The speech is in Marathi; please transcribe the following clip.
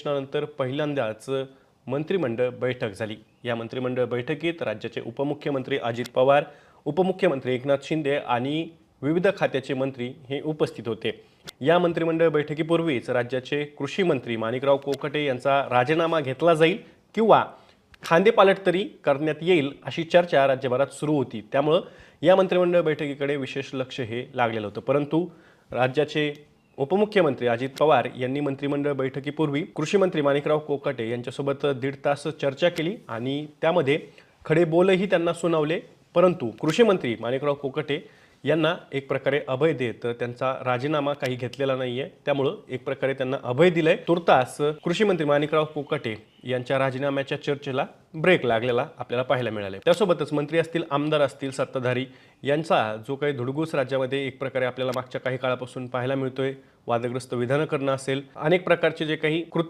अधिवेशनानंतर पहिल्यांदाच मंत्रिमंडळ बैठक झाली। या मंत्रिमंडळ बैठकीत राज्याचे उपमुख्यमंत्री अजित पवार, उपमुख्यमंत्री एकनाथ शिंदे आणि विविध खात्याचे मंत्री हे उपस्थित होते। या मंत्रिमंडळ बैठकीपूर्वीच राज्याचे कृषी मंत्री माणिकराव कोकाटे यांचा राजीनामा घेतला जाईल किंवा खांदेपालट तरी करण्यात येईल अशी चर्चा राज्यभरात सुरू होती। त्यामुळे या मंत्रिमंडळ बैठकीकडे विशेष लक्ष हे लागलेलं होतं। परंतु राज्याचे उपमुख्यमंत्री अजित पवार यांनी मंत्रिमंडळ बैठकीपूर्वी कृषी मंत्री माणिकराव कोकाटे यांच्यासोबत 1.5 तास चर्चा केली आणि त्यामध्ये खडे बोलही त्यांना सुनावले। परंतु कृषी मंत्री माणिकराव कोकाटे यांना एक प्रकारे अभय देत त्यांचा राजीनामा काही घेतलेला नाहीये। त्यामुळे एक प्रकारे त्यांना अभय दिलंय। तुर्तास कृषी मंत्री माणिकराव कोकाटे यांच्या राजीनाम्याच्या चर्चेला ब्रेक लागलेला आपल्याला पाहायला मिळाले। त्यासोबतच मंत्री असतील, आमदार असतील, सत्ताधारी यांचा जो काही धुडगूस राज्यामध्ये एक प्रकारे आपल्याला मागच्या काही काळापासून पाहायला मिळतोय, वादग्रस्त विधान करणं असेल, अनेक प्रकारचे जे काही कृत्य